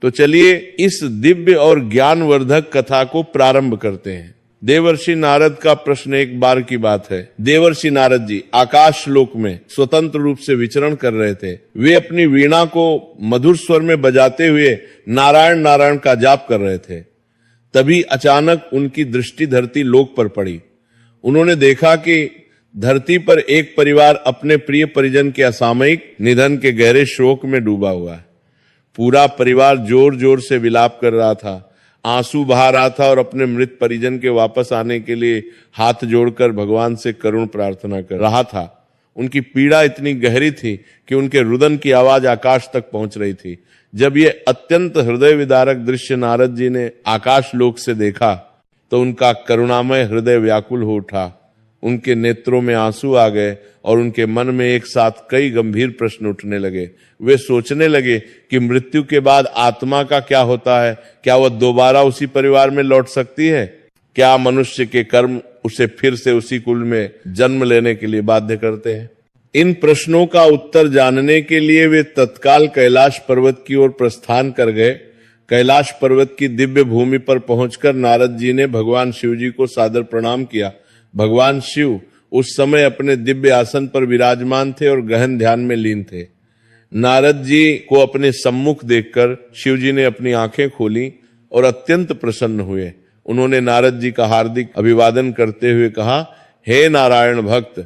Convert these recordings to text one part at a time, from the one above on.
तो चलिए इस दिव्य और ज्ञानवर्धक कथा को प्रारंभ करते हैं। देवर्षि नारद का प्रश्न एक बार की बात है। देवर्षि नारद जी आकाश लोक में स्वतंत्र रूप से विचरण कर रहे थे। वे अपनी वीणा को मधुर स्वर में बजाते हुए नारायण नारायण का जाप कर रहे थे। तभी अचानक उनकी दृष्टि धरती लोक पर पड़ी। उन्होंने देखा कि धरती पर एक परिवार अपने प्रिय परिजन के असामयिक निधन के गहरे शोक में डूबा हुआ है। पूरा परिवार जोर जोर से विलाप कर रहा था, आंसू बहा रहा था और अपने मृत परिजन के वापस आने के लिए हाथ जोड़कर भगवान से करुण प्रार्थना कर रहा था। उनकी पीड़ा इतनी गहरी थी कि उनके रुदन की आवाज आकाश तक पहुंच रही थी। जब ये अत्यंत हृदय विदारक दृश्य नारद जी ने आकाश लोक से देखा तो उनका करुणामय हृदय व्याकुल हो उठा। उनके नेत्रों में आंसू आ गए और उनके मन में एक साथ कई गंभीर प्रश्न उठने लगे। वे सोचने लगे कि मृत्यु के बाद आत्मा का क्या होता है? क्या वह दोबारा उसी परिवार में लौट सकती है? क्या मनुष्य के कर्म उसे फिर से उसी कुल में जन्म लेने के लिए बाध्य करते हैं? इन प्रश्नों का उत्तर जानने के लिए वे तत्काल कैलाश पर्वत की ओर प्रस्थान कर गए। कैलाश पर्वत की दिव्य भूमि पर पहुंचकर नारद जी ने भगवान शिव जी को सादर प्रणाम किया। भगवान शिव उस समय अपने दिव्य आसन पर विराजमान थे और गहन ध्यान में लीन थे। नारद जी को अपने सम्मुख देखकर शिव जी ने अपनी आंखें खोली और अत्यंत प्रसन्न हुए। उन्होंने नारद जी का हार्दिक अभिवादन करते हुए कहा, हे नारायण भक्त,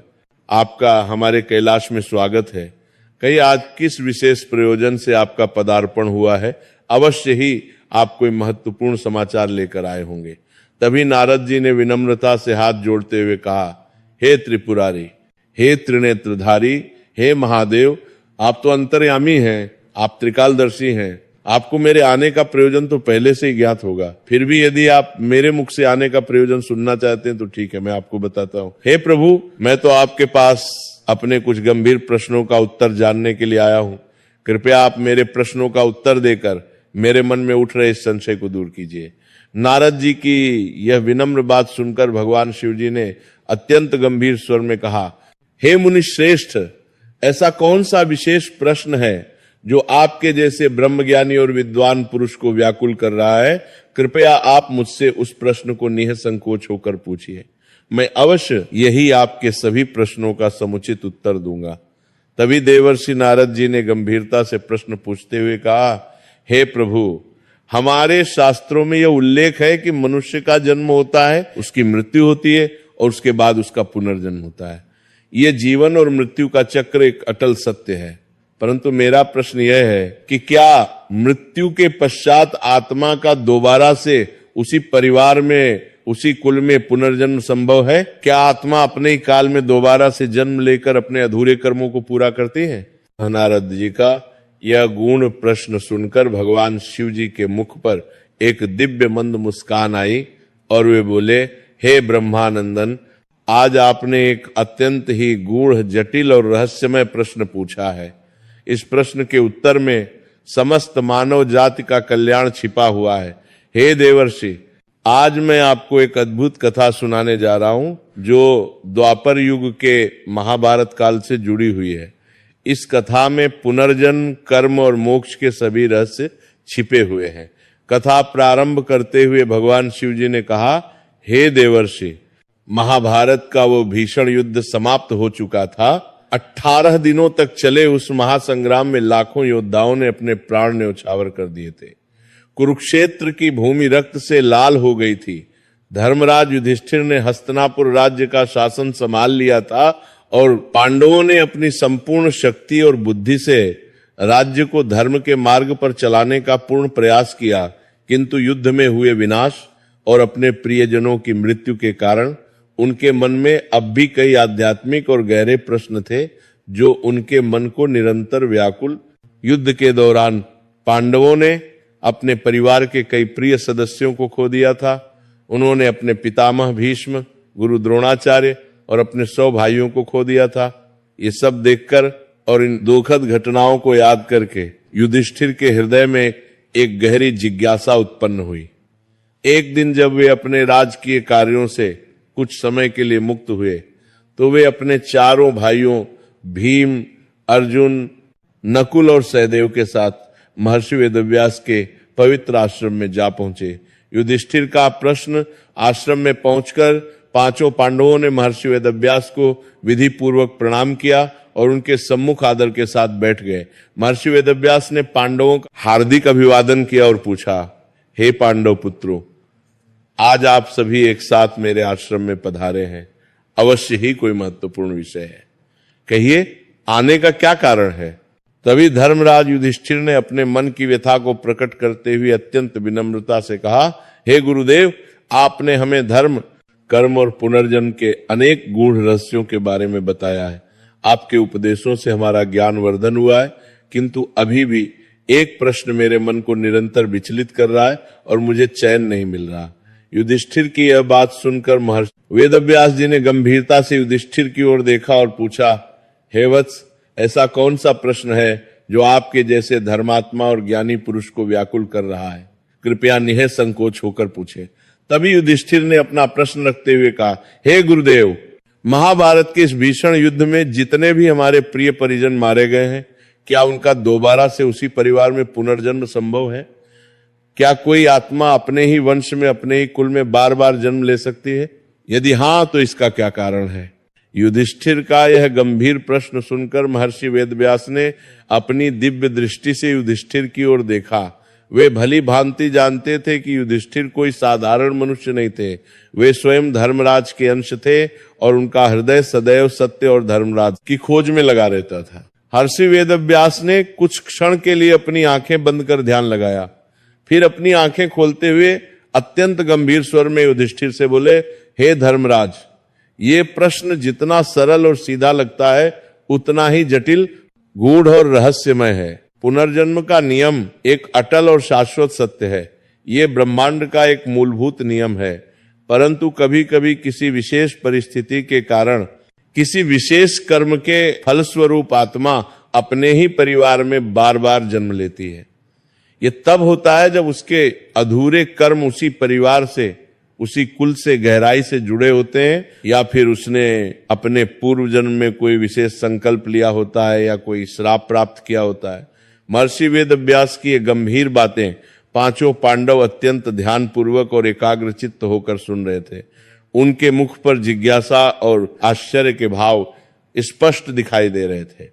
आपका हमारे कैलाश में स्वागत है। कहीं आज किस विशेष प्रयोजन से आपका पदार्पण हुआ है? अवश्य ही आप कोई महत्वपूर्ण समाचार लेकर आए होंगे। तभी नारद जी ने विनम्रता से हाथ जोड़ते हुए कहा, हे त्रिपुरारी, हे त्रिनेत्रधारी, हे महादेव, आप तो अंतर्यामी हैं, आप त्रिकालदर्शी हैं। आपको मेरे आने का प्रयोजन तो पहले से ही ज्ञात होगा। फिर भी यदि आप मेरे मुख से आने का प्रयोजन सुनना चाहते हैं तो ठीक है, मैं आपको बताता हूँ। हे प्रभु, मैं तो आपके पास अपने कुछ गंभीर प्रश्नों का उत्तर जानने के लिए आया हूँ। कृपया आप मेरे प्रश्नों का उत्तर देकर मेरे मन में उठ रहे इस संशय को दूर कीजिए। नारद जी की यह विनम्र बात सुनकर भगवान शिव जी ने अत्यंत गंभीर स्वर में कहा, हे मुनि श्रेष्ठ, ऐसा कौन सा विशेष प्रश्न है जो आपके जैसे ब्रह्मज्ञानी और विद्वान पुरुष को व्याकुल कर रहा है? कृपया आप मुझसे उस प्रश्न को निःसंकोच होकर पूछिए। मैं अवश्य यही आपके सभी प्रश्नों का समुचित उत्तर दूंगा। तभी देवर्षि नारद जी ने गंभीरता से प्रश्न पूछते हुए कहा, हे प्रभु, हमारे शास्त्रों में यह उल्लेख है कि मनुष्य का जन्म होता है, उसकी मृत्यु होती है और उसके बाद उसका पुनर्जन्म होता है। यह जीवन और मृत्यु का चक्र एक अटल सत्य है। परंतु मेरा प्रश्न यह है कि क्या मृत्यु के पश्चात आत्मा का दोबारा से उसी परिवार में, उसी कुल में पुनर्जन्म संभव है? क्या आत्मा अपने ही काल में दोबारा से जन्म लेकर अपने अधूरे कर्मों को पूरा करती है? नारद जी का यह गूढ़ प्रश्न सुनकर भगवान शिव जी के मुख पर एक दिव्य मंद मुस्कान आई और वे बोले, हे ब्रह्मानंदन, आज आपने एक अत्यंत ही गूढ़, जटिल और रहस्यमय प्रश्न पूछा है। इस प्रश्न के उत्तर में समस्त मानव जाति का कल्याण छिपा हुआ है। हे देवर्षि, आज मैं आपको एक अद्भुत कथा सुनाने जा रहा हूं जो द्वापर युग के महाभारत काल से जुड़ी हुई है। इस कथा में पुनर्जन्म, कर्म और मोक्ष के सभी रहस्य छिपे हुए हैं। कथा प्रारंभ करते हुए भगवान शिव जी ने कहा, हे देवर्षि, महाभारत का वो भीषण युद्ध समाप्त हो चुका था। 18 दिनों तक चले उस महासंग्राम में लाखों योद्धाओं ने अपने प्राण न्यौछावर कर दिए थे। कुरुक्षेत्र की भूमि रक्त से लाल हो गई थी। धर्मराज युधिष्ठिर ने हस्तिनापुर राज्य का शासन संभाल लिया था और पांडवों ने अपनी संपूर्ण शक्ति और बुद्धि से राज्य को धर्म के मार्ग पर चलाने का पूर्ण प्रयास किया, किंतु युद्ध में हुए विनाश और अपने प्रियजनों की मृत्यु के कारण उनके मन में अब भी कई आध्यात्मिक और गहरे प्रश्न थे जो उनके मन को निरंतर व्याकुल। युद्ध के दौरान पांडवों ने अपने परिवार के कई प्रिय सदस्यों को खो दिया था। उन्होंने अपने पितामह भीष्म, गुरु द्रोणाचार्य और अपने 100 भाइयों को खो दिया था। ये सब देखकर और इन दुखद घटनाओं को याद करके युधिष्ठिर के हृदय में एक गहरी जिज्ञासा उत्पन्न हुई। एक दिन जब वे अपने राजकीय कार्यों से कुछ समय के लिए मुक्त हुए तो वे अपने चारों भाइयों भीम, अर्जुन, नकुल और सहदेव के साथ महर्षि वेदव्यास के पवित्र आश्रम में जा पहुंचे। युधिष्ठिर का प्रश्न आश्रम में पहुंचकर पांचों पांडवों ने महर्षि वेदव्यास को विधि पूर्वक प्रणाम किया और उनके सम्मुख आदर के साथ बैठ गए। महर्षि वेदव्यास ने पांडवों का हार्दिक अभिवादन किया और पूछा, हे पांडव पुत्रों, आज आप सभी एक साथ मेरे आश्रम में पधारे हैं, अवश्य ही कोई महत्वपूर्ण विषय है, कहिए आने का क्या कारण है। तभी धर्मराज युधिष्ठिर ने अपने मन की व्यथा को प्रकट करते हुए अत्यंत विनम्रता से कहा, हे गुरुदेव, आपने हमें धर्म, कर्म और पुनर्जन्म के अनेक गूढ़ रहस्यों के बारे में बताया है। आपके उपदेशों से हमारा ज्ञान वर्धन हुआ है, किंतु अभी भी एक प्रश्न मेरे मन को निरंतर विचलित कर रहा है और मुझे चैन नहीं मिल रहा। युधिष्ठिर की यह बात सुनकर महर्षि वेदव्यास जी ने गंभीरता से युधिष्ठिर की ओर देखा और पूछा, हे वत्स, ऐसा कौन सा प्रश्न है जो आपके जैसे धर्मात्मा और ज्ञानी पुरुष को व्याकुल कर रहा है? कृपया निः संकोच होकर पूछे। तभी युधिष्ठिर ने अपना प्रश्न रखते हुए कहा, हे गुरुदेव, महाभारत के इस भीषण युद्ध में जितने भी हमारे प्रिय परिजन मारे गए हैं, क्या उनका दोबारा से उसी परिवार में पुनर्जन्म संभव है? क्या कोई आत्मा अपने ही वंश में, अपने ही कुल में बार बार जन्म ले सकती है? यदि हां, तो इसका क्या कारण है? युधिष्ठिर का यह गंभीर प्रश्न सुनकर महर्षि वेदव्यास ने अपनी दिव्य दृष्टि से युधिष्ठिर की ओर देखा। वे भली भांति जानते थे कि युधिष्ठिर कोई साधारण मनुष्य नहीं थे। वे स्वयं धर्मराज के अंश थे और उनका हृदय सदैव सत्य और धर्मराज की खोज में लगा रहता था। महर्षि वेदव्यास ने कुछ क्षण के लिए अपनी आंखें बंद कर ध्यान लगाया, फिर अपनी आंखें खोलते हुए अत्यंत गंभीर स्वर में युधिष्ठिर से बोले, हे धर्मराज, ये प्रश्न जितना सरल और सीधा लगता है उतना ही जटिल, गूढ़ और रहस्यमय है। पुनर्जन्म का नियम एक अटल और शाश्वत सत्य है। ये ब्रह्मांड का एक मूलभूत नियम है, परंतु कभी कभी किसी विशेष परिस्थिति के कारण, किसी विशेष कर्म के फलस्वरूप आत्मा अपने ही परिवार में बार बार जन्म लेती है। ये तब होता है जब उसके अधूरे कर्म उसी परिवार से, उसी कुल से गहराई से जुड़े होते हैं, या फिर उसने अपने पूर्व जन्म में कोई विशेष संकल्प लिया होता है या कोई श्राप प्राप्त किया होता है। महर्षि वेदव्यास की ये गंभीर बातें पांचों पांडव अत्यंत ध्यानपूर्वक और एकाग्रचित्त होकर सुन रहे थे। उनके मुख पर जिज्ञासा और आश्चर्य के भाव स्पष्ट दिखाई दे रहे थे।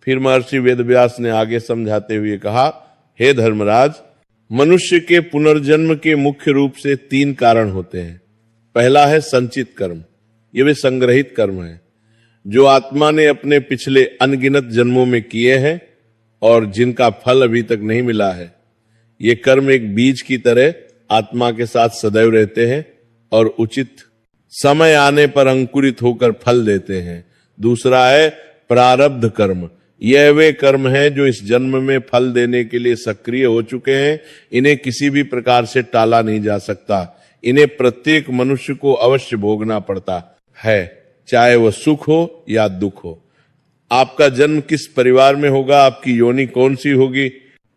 फिर महर्षि वेदव्यास ने आगे समझाते हुए कहा, हे धर्मराज, मनुष्य के पुनर्जन्म के मुख्य रूप से 3 कारण होते हैं। पहला है संचित कर्म। ये वे संग्रहित कर्म हैं जो आत्मा ने अपने पिछले अनगिनत जन्मों में किए हैं और जिनका फल अभी तक नहीं मिला है। ये कर्म एक बीज की तरह आत्मा के साथ सदैव रहते हैं और उचित समय आने पर अंकुरित होकर फल देते हैं। दूसरा है प्रारब्ध कर्म। यह वे कर्म हैं जो इस जन्म में फल देने के लिए सक्रिय हो चुके हैं। इन्हें किसी भी प्रकार से टाला नहीं जा सकता। इन्हें प्रत्येक मनुष्य को अवश्य भोगना पड़ता है, चाहे वह सुख हो या दुख हो। आपका जन्म किस परिवार में होगा, आपकी योनि कौन सी होगी,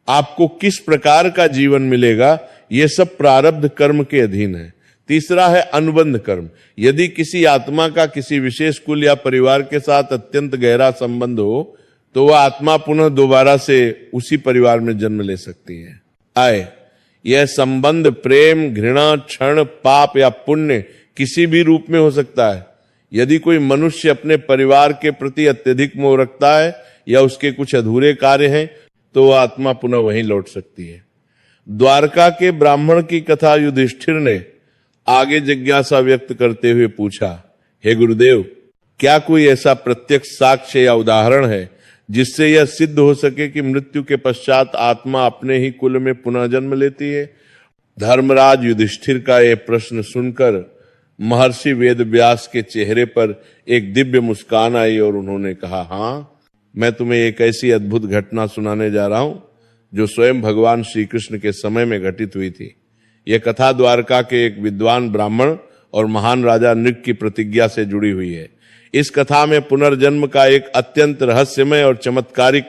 आपको किस प्रकार का जीवन मिलेगा, ये सब प्रारब्ध कर्म के अधीन है। तीसरा है अनुबंध कर्म। यदि किसी आत्मा का किसी विशेष कुल या परिवार के साथ अत्यंत गहरा संबंध हो तो वह आत्मा पुनः दोबारा से उसी परिवार में जन्म ले सकती है। यह संबंध प्रेम, घृणा, क्षण, पाप या पुण्य किसी भी रूप में हो सकता है। यदि कोई मनुष्य अपने परिवार के प्रति अत्यधिक मोह रखता है या उसके कुछ अधूरे कार्य हैं तो वह आत्मा पुनः वहीं लौट सकती है। द्वारका के ब्राह्मण की कथा युधिष्ठिर ने आगे जिज्ञासा व्यक्त करते हुए पूछा, हे गुरुदेव, क्या कोई ऐसा प्रत्यक्ष साक्ष्य या उदाहरण है जिससे यह सिद्ध हो सके कि मृत्यु के पश्चात आत्मा अपने ही कुल में पुनः जन्म लेती है? धर्मराज युधिष्ठिर का यह प्रश्न सुनकर महर्षि वेदव्यास के चेहरे पर एक दिव्य मुस्कान आई और उन्होंने कहा, हाँ, मैं तुम्हें एक ऐसी अद्भुत घटना सुनाने जा रहा हूं जो स्वयं भगवान श्री कृष्ण के समय में घटित हुई थी। यह कथा द्वारका के एक विद्वान ब्राह्मण और महान राजा नृग की प्रतिज्ञा से जुड़ी हुई है। इस कथा में पुनर्जन्म का एक अत्यंत रहस्यमय और चमत्कारिक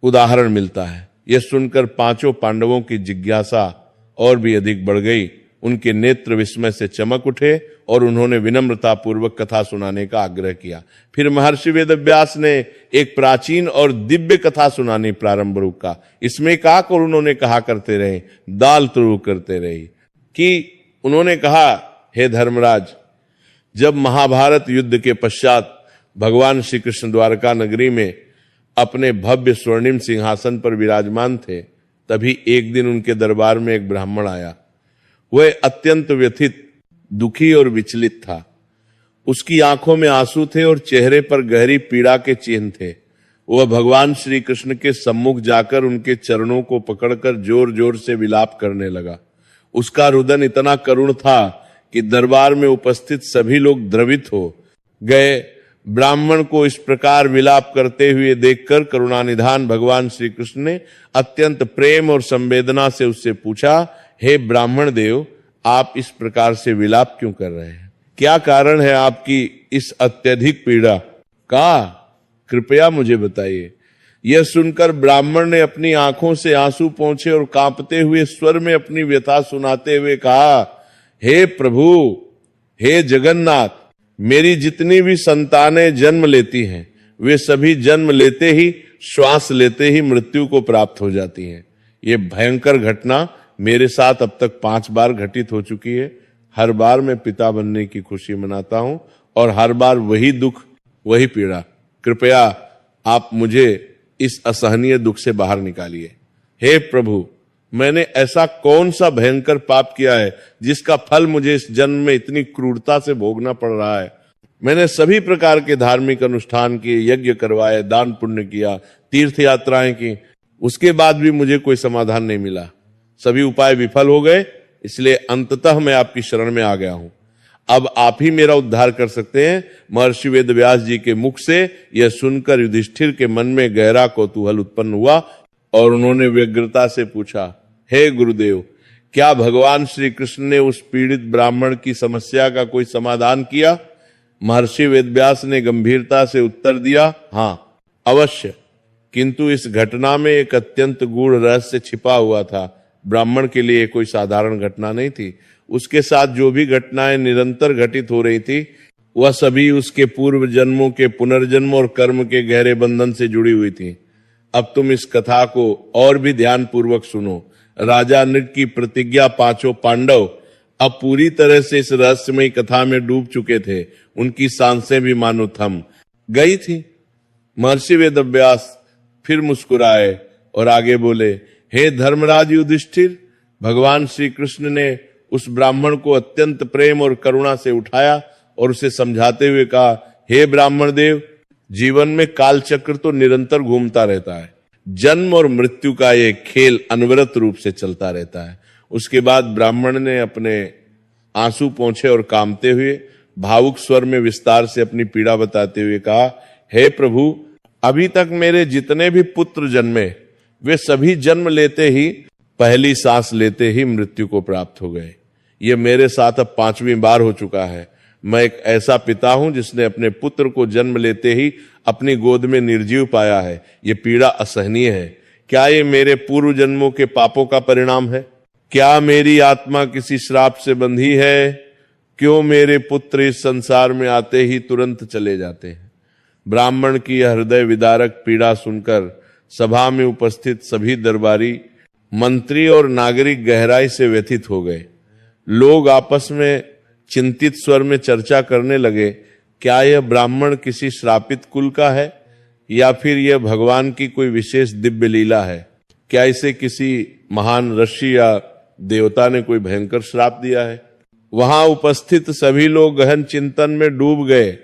उदाहरण मिलता है। यह सुनकर पांचों पांडवों की जिज्ञासा और भी अधिक बढ़ गई उनके नेत्र विस्मय से चमक उठे और उन्होंने विनम्रता पूर्वक कथा सुनाने का आग्रह किया। फिर महर्षि वेदव्यास ने एक प्राचीन और दिव्य कथा सुनानी प्रारंभ का। इसमें काक और उन्होंने कहा करते रहे, दाल तुरु करते रहे कि उन्होंने कहा, हे धर्मराज, जब महाभारत युद्ध के पश्चात भगवान श्री कृष्ण द्वारका नगरी में अपने भव्य स्वर्णिम सिंहासन पर विराजमान थे, तभी एक दिन उनके दरबार में एक ब्राह्मण आया। वह अत्यंत व्यथित, दुखी और विचलित था। उसकी आंखों में आंसू थे और चेहरे पर गहरी पीड़ा के चिन्ह थे। वह भगवान श्री कृष्ण के सम्मुख जाकर उनके चरणों को पकड़कर जोर जोर से विलाप करने लगा। उसका रुदन इतना करुण था कि दरबार में उपस्थित सभी लोग द्रवित हो गए। ब्राह्मण को इस प्रकार विलाप करते हुए देखकर करुणानिधान भगवान श्री कृष्ण ने अत्यंत प्रेम और संवेदना से उससे पूछा, हे ब्राह्मण देव, आप इस प्रकार से विलाप क्यों कर रहे हैं? क्या कारण है आपकी इस अत्यधिक पीड़ा का? कृपया मुझे बताइए। यह सुनकर ब्राह्मण ने अपनी आंखों से आंसू पोंछे और कांपते हुए स्वर में अपनी व्यथा सुनाते हुए कहा, हे प्रभु, हे जगन्नाथ, मेरी जितनी भी संतानें जन्म लेती हैं, वे सभी जन्म लेते ही, श्वास लेते ही मृत्यु को प्राप्त हो जाती हैं। ये भयंकर घटना मेरे साथ अब तक 5 बार घटित हो चुकी है। हर बार मैं पिता बनने की खुशी मनाता हूं और हर बार वही दुख, वही पीड़ा। कृपया आप मुझे इस असहनीय दुख से बाहर निकालिए। हे प्रभु, मैंने ऐसा कौन सा भयंकर पाप किया है जिसका फल मुझे इस जन्म में इतनी क्रूरता से भोगना पड़ रहा है? मैंने सभी प्रकार के धार्मिक अनुष्ठान किए, यज्ञ करवाए, दान पुण्य किया, तीर्थ यात्राएं की, उसके बाद भी मुझे कोई समाधान नहीं मिला। सभी उपाय विफल हो गए, इसलिए अंततः मैं आपकी शरण में आ गया हूं। अब आप ही मेरा उद्धार कर सकते हैं। महर्षि वेदव्यास जी के मुख से यह सुनकर युधिष्ठिर के मन में गहरा कौतूहल उत्पन्न हुआ और उन्होंने व्यग्रता से पूछा, हे गुरुदेव, क्या भगवान श्री कृष्ण ने उस पीड़ित ब्राह्मण की समस्या का कोई समाधान किया? महर्षि वेदव्यास ने गंभीरता से उत्तर दिया, हाँ, अवश्य, किंतु इस घटना में एक अत्यंत गूढ़ रहस्य छिपा हुआ था। ब्राह्मण के लिए कोई साधारण घटना नहीं थी। उसके साथ जो भी घटनाएं निरंतर घटित हो रही थी, वह सभी उसके पूर्व जन्मों के पुनर्जन्म और कर्म के गहरे बंधन से जुड़ी हुई थी। अब तुम इस कथा को और भी ध्यान पूर्वक सुनो। राजा नृग की प्रतिज्ञा 5 पांडव अब पूरी तरह से इस रहस्यमयी कथा में डूब चुके थे। उनकी सांसें भी मानो थम गई थी। महर्षि वेदव्यास फिर मुस्कुराए और आगे बोले, हे धर्मराज युधिष्ठिर, भगवान श्री कृष्ण ने उस ब्राह्मण को अत्यंत प्रेम और करुणा से उठाया और उसे समझाते हुए कहा, हे ब्राह्मण देव, जीवन में कालचक्र तो निरंतर घूमता रहता है। जन्म और मृत्यु का ये खेल अनवरत रूप से चलता रहता है। उसके बाद ब्राह्मण ने अपने आंसू पोंछे और कांपते हुए भावुक स्वर में विस्तार से अपनी पीड़ा बताते हुए कहा, हे प्रभु, अभी तक मेरे जितने भी पुत्र जन्मे, वे सभी जन्म लेते ही, पहली सांस लेते ही मृत्यु को प्राप्त हो गए। ये मेरे साथ अब 5वीं बार हो चुका है। मैं एक ऐसा पिता हूं जिसने अपने पुत्र को जन्म लेते ही अपनी गोद में निर्जीव पाया है। ये पीड़ा असहनीय है। क्या ये मेरे पूर्व जन्मों के पापों का परिणाम है? क्या मेरी आत्मा किसी श्राप से बंधी है? क्यों मेरे पुत्र इस संसार में आते ही तुरंत चले जाते हैं? ब्राह्मण की यह हृदय विदारक पीड़ा सुनकर सभा में उपस्थित सभी दरबारी, मंत्री और नागरिक गहराई से व्यथित हो गए। लोग आपस में चिंतित स्वर में चर्चा करने लगे, क्या यह ब्राह्मण किसी श्रापित कुल का है या फिर यह भगवान की कोई विशेष दिव्य लीला है? क्या इसे किसी महान ऋषि या देवता ने कोई भयंकर श्राप दिया है? वहां उपस्थित सभी लोग गहन चिंतन में डूब गए।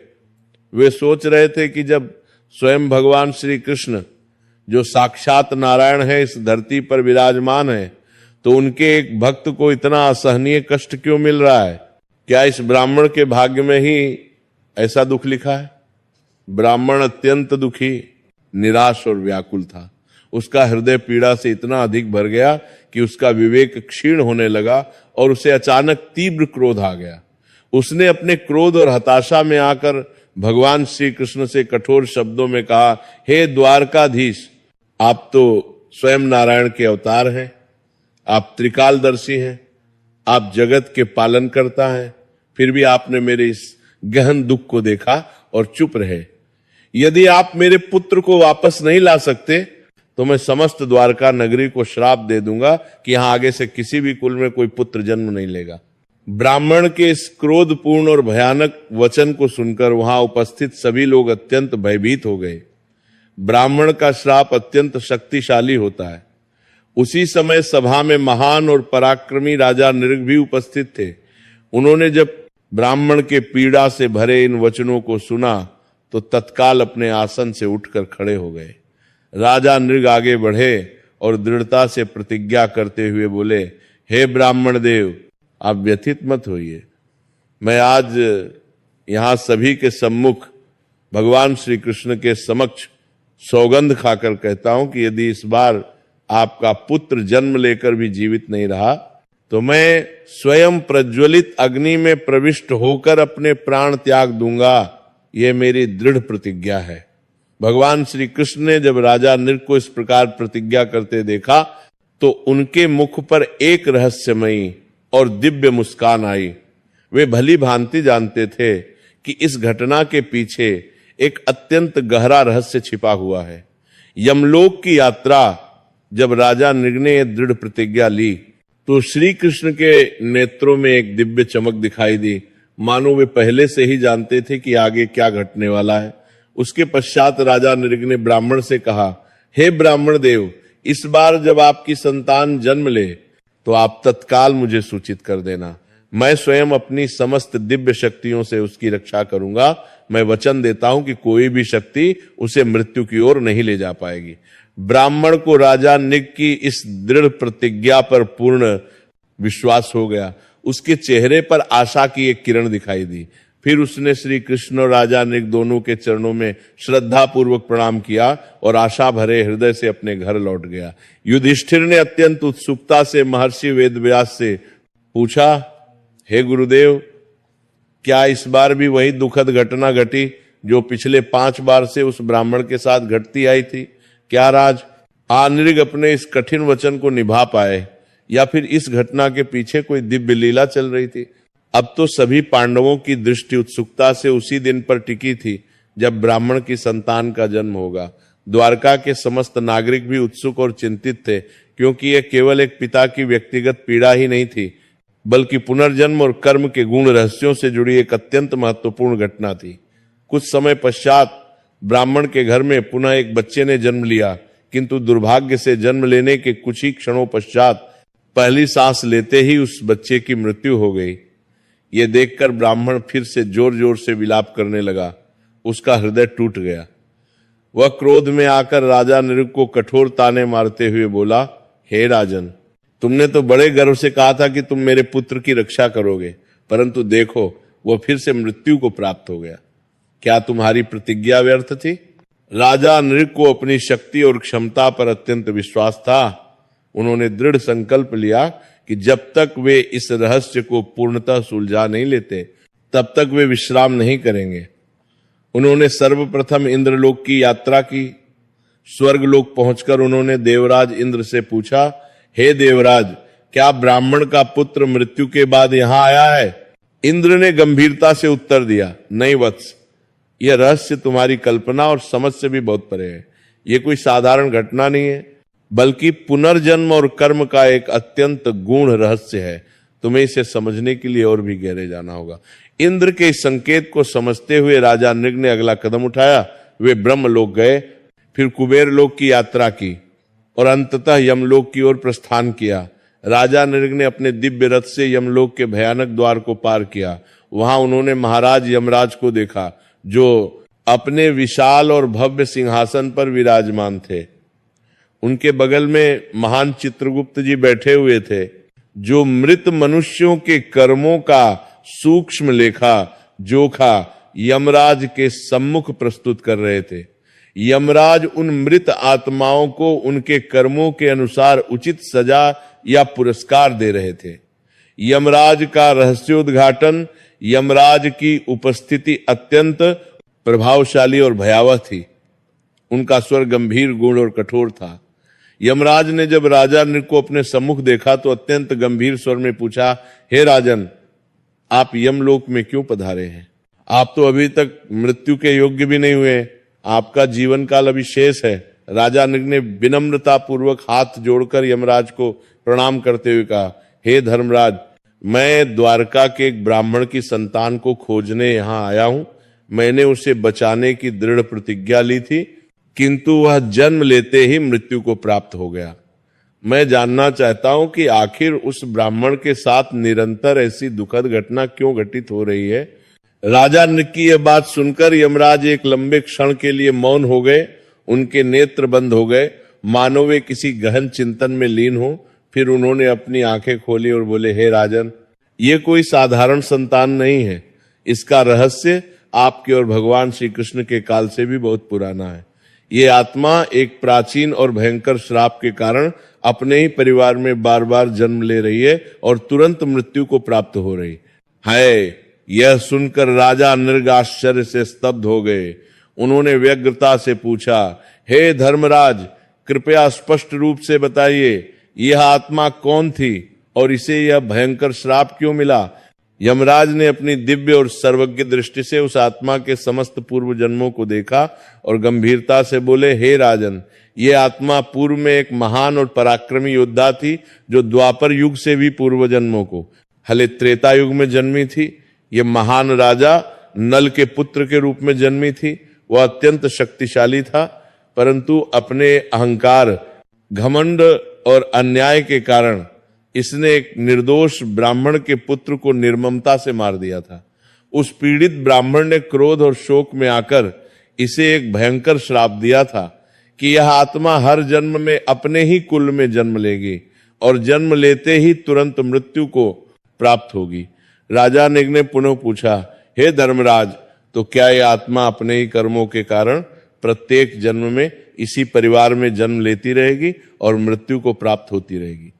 वे सोच रहे थे कि जब स्वयं भगवान श्री कृष्ण, जो साक्षात नारायण है, इस धरती पर विराजमान है, तो उनके एक भक्त को इतना असहनीय कष्ट क्यों मिल रहा है? क्या इस ब्राह्मण के भाग्य में ही ऐसा दुख लिखा है? ब्राह्मण अत्यंत दुखी, निराश और व्याकुल था। उसका हृदय पीड़ा से इतना अधिक भर गया कि उसका विवेक क्षीण होने लगा और उसे अचानक तीव्र क्रोध आ गया। उसने अपने क्रोध और हताशा में आकर भगवान श्री कृष्ण से कठोर शब्दों में कहा, हे द्वारकाधीश, आप तो स्वयं नारायण के अवतार हैं, आप त्रिकालदर्शी हैं, आप जगत के पालन करता है, फिर भी आपने मेरे इस गहन दुख को देखा और चुप रहे। यदि आप मेरे पुत्र को वापस नहीं ला सकते तो मैं समस्त द्वारका नगरी को श्राप दे दूंगा कि यहां आगे से किसी भी कुल में कोई पुत्र जन्म नहीं लेगा। ब्राह्मण के इस क्रोधपूर्ण और भयानक वचन को सुनकर वहां उपस्थित सभी लोग अत्यंत भयभीत हो गए। ब्राह्मण का श्राप अत्यंत शक्तिशाली होता है। उसी समय सभा में महान और पराक्रमी राजा नृग भी उपस्थित थे। उन्होंने जब ब्राह्मण के पीड़ा से भरे इन वचनों को सुना तो तत्काल अपने आसन से उठकर खड़े हो गए। राजा नृग आगे बढ़े और दृढ़ता से प्रतिज्ञा करते हुए बोले, हे ब्राह्मण देव, आप व्यथित मत होइए। मैं आज यहां सभी के सम्मुख भगवान श्री कृष्ण के समक्ष सौगंध खाकर कहता हूं कि यदि इस बार आपका पुत्र जन्म लेकर भी जीवित नहीं रहा तो मैं स्वयं प्रज्वलित अग्नि में प्रविष्ट होकर अपने प्राण त्याग दूंगा। यह मेरी दृढ़ प्रतिज्ञा है। भगवान श्री कृष्ण ने जब राजा नृग को इस प्रकार प्रतिज्ञा करते देखा तो उनके मुख पर एक रहस्यमयी और दिव्य मुस्कान आई। वे भली भांति जानते थे कि इस घटना के पीछे एक अत्यंत गहरा रहस्य छिपा हुआ है। यमलोक की यात्रा जब राजा नृग ने दृढ़ प्रतिज्ञा ली तो श्री कृष्ण के नेत्रों में एक दिव्य चमक दिखाई दी, मानो वे पहले से ही जानते थे कि आगे क्या घटने वाला है। उसके पश्चात राजा नृग ने ब्राह्मण से कहा, हे ब्राह्मण देव, इस बार जब आपकी संतान जन्म ले तो आप तत्काल मुझे सूचित कर देना। मैं स्वयं अपनी समस्त दिव्य शक्तियों से उसकी रक्षा करूंगा। मैं वचन देता हूं कि कोई भी शक्ति उसे मृत्यु की ओर नहीं ले जा पाएगी। ब्राह्मण को राजा नृग की इस दृढ़ प्रतिज्ञा पर पूर्ण विश्वास हो गया। उसके चेहरे पर आशा की एक किरण दिखाई दी। फिर उसने श्री कृष्ण और राजा नृग दोनों के चरणों में श्रद्धा पूर्वक प्रणाम किया और आशा भरे हृदय से अपने घर लौट गया। युधिष्ठिर ने अत्यंत उत्सुकता से महर्षि वेदव्यास से पूछा, हे गुरुदेव, क्या इस बार भी वही दुखद घटना घटी जो पिछले 5 बार से उस ब्राह्मण के साथ घटती आई थी? क्या राज नृग अपने इस कठिन वचन को निभा पाए या फिर इस घटना के पीछे कोई दिव्य लीला चल रही थी? अब तो सभी पांडवों की दृष्टि उत्सुकता से उसी दिन पर टिकी थी जब ब्राह्मण की संतान का जन्म होगा। द्वारका के समस्त नागरिक भी उत्सुक और चिंतित थे, क्योंकि यह केवल एक पिता की व्यक्तिगत पीड़ा ही नहीं थी, बल्कि पुनर्जन्म और कर्म के गुण रहस्यों से जुड़ी एक अत्यंत महत्वपूर्ण घटना थी। कुछ समय पश्चात ब्राह्मण के घर में पुनः एक बच्चे ने जन्म लिया, किंतु दुर्भाग्य से जन्म लेने के कुछ ही क्षणों पश्चात पहली सांस लेते ही उस बच्चे की मृत्यु हो गई। ये देखकर ब्राह्मण फिर से जोर जोर से विलाप करने लगा। उसका हृदय टूट गया। वह क्रोध में आकर राजा नृग को कठोर ताने मारते हुए बोला, हे राजन, तुमने तो बड़े गर्व से कहा था कि तुम मेरे पुत्र की रक्षा करोगे, परंतु देखो वह फिर से मृत्यु को प्राप्त हो गया। क्या तुम्हारी प्रतिज्ञा व्यर्थ थी? राजा नृग को अपनी शक्ति और क्षमता पर अत्यंत विश्वास था। उन्होंने दृढ़ संकल्प लिया कि जब तक वे इस रहस्य को पूर्णतः सुलझा नहीं लेते तब तक वे विश्राम नहीं करेंगे। उन्होंने सर्वप्रथम इंद्रलोक की यात्रा की। स्वर्गलोक पहुंचकर उन्होंने देवराज इंद्र से पूछा, हे देवराज, क्या ब्राह्मण का पुत्र मृत्यु के बाद यहां आया है? इंद्र ने गंभीरता से उत्तर दिया, नहीं वत्स, यह रहस्य तुम्हारी कल्पना और समझ से भी बहुत परे है। यह कोई साधारण घटना नहीं है, बल्कि पुनर्जन्म और कर्म का एक अत्यंत गूढ़ रहस्य है। तुम्हें इसे समझने के लिए और भी गहरे जाना होगा। इंद्र के इस संकेत को समझते हुए राजा नृग ने अगला कदम उठाया। वे ब्रह्मलोक गए, फिर कुबेर लोक की यात्रा की और अंततः यमलोक की ओर प्रस्थान किया। राजा नृग ने अपने दिव्य रथ से यमलोक के भयानक द्वार को पार किया। वहां उन्होंने महाराज यमराज को देखा, जो अपने विशाल और भव्य सिंहासन पर विराजमान थे। उनके बगल में महान चित्रगुप्त जी बैठे हुए थे, जो मृत मनुष्यों के कर्मों का सूक्ष्म लेखा जोखा यमराज के सम्मुख प्रस्तुत कर रहे थे। यमराज उन मृत आत्माओं को उनके कर्मों के अनुसार उचित सजा या पुरस्कार दे रहे थे। यमराज का रहस्योद्घाटन, यमराज की उपस्थिति अत्यंत प्रभावशाली और भयावह थी। उनका स्वर गंभीर, गूढ़ और कठोर था। यमराज ने जब राजा नृग को अपने सम्मुख देखा तो अत्यंत गंभीर स्वर में पूछा, हे राजन, आप यमलोक में क्यों पधारे हैं? आप तो अभी तक मृत्यु के योग्य भी नहीं हुए, आपका जीवन काल अभी शेष है। राजा नृग ने विनम्रता पूर्वक हाथ जोड़कर यमराज को प्रणाम करते हुए कहा, हे धर्मराज, मैं द्वारका के एक ब्राह्मण की संतान को खोजने यहाँ आया हूं। मैंने उसे बचाने की दृढ़ प्रतिज्ञा ली थी, किंतु वह जन्म लेते ही मृत्यु को प्राप्त हो गया। मैं जानना चाहता हूं कि आखिर उस ब्राह्मण के साथ निरंतर ऐसी दुखद घटना क्यों घटित हो रही है। राजा नृग की यह बात सुनकर यमराज एक लंबे क्षण के लिए मौन हो गए। उनके नेत्र बंद हो गए, मानो वे किसी गहन चिंतन में लीन हो। फिर उन्होंने अपनी आंखें खोली और बोले, हे राजन, ये कोई साधारण संतान नहीं है। इसका रहस्य आपके और भगवान श्री कृष्ण के काल से भी बहुत पुराना है। ये आत्मा एक प्राचीन और भयंकर श्राप के कारण अपने ही परिवार में बार बार जन्म ले रही है और तुरंत मृत्यु को प्राप्त हो रही है। यह सुनकर राजा नृग आश्चर्य से स्तब्ध हो गए। उन्होंने व्यग्रता से पूछा, हे धर्मराज, कृपया स्पष्ट रूप से बताइए, यह आत्मा कौन थी और इसे यह भयंकर श्राप क्यों मिला? यमराज ने अपनी दिव्य और सर्वज्ञ दृष्टि से उस आत्मा के समस्त पूर्व जन्मों को देखा और गंभीरता से बोले, हे राजन, ये आत्मा पूर्व में एक महान और पराक्रमी योद्धा थी, जो द्वापर युग से भी पूर्व जन्मों को हले त्रेता युग में जन्मी थी। ये महान राजा नल के पुत्र के रूप में जन्मी थी। वह अत्यंत शक्तिशाली था, परंतु अपने अहंकार, घमंड और अन्याय के कारण इसने एक निर्दोष ब्राह्मण के पुत्र को निर्ममता से मार दिया था। उस पीड़ित ब्राह्मण ने क्रोध और शोक में आकर इसे एक भयंकर श्राप दिया था कि यह आत्मा हर जन्म में अपने ही कुल में जन्म लेगी और जन्म लेते ही तुरंत मृत्यु को प्राप्त होगी। राजा नृग ने पुनः पूछा, हे धर्मराज, तो क्या यह आत्मा अपने ही कर्मों के कारण प्रत्येक जन्म में इसी परिवार में जन्म लेती रहेगी और मृत्यु को प्राप्त होती रहेगी?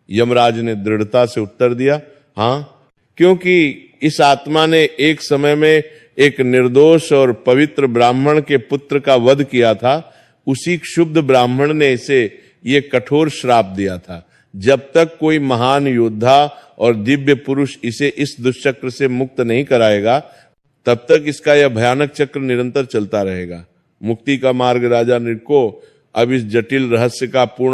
यमराज ने दृढ़ता से उत्तर दिया, हाँ, क्योंकि इस आत्मा ने एक समय में एक निर्दोष और पवित्र ब्राह्मण के पुत्र का वध किया था। उसी क्षुब्ध ब्राह्मण ने इसे ये कठोर श्राप दिया था। जब तक कोई महान योद्धा और दिव्य पुरुष इसे इस दुष्चक्र से मुक्त नहीं कराएगा, तब तक इसका यह भयानक चक्र निरंतर चलता रहेगा। मुक्ति का मार्ग राजा नृग को अब इस जटिल रहस्य का पूर्ण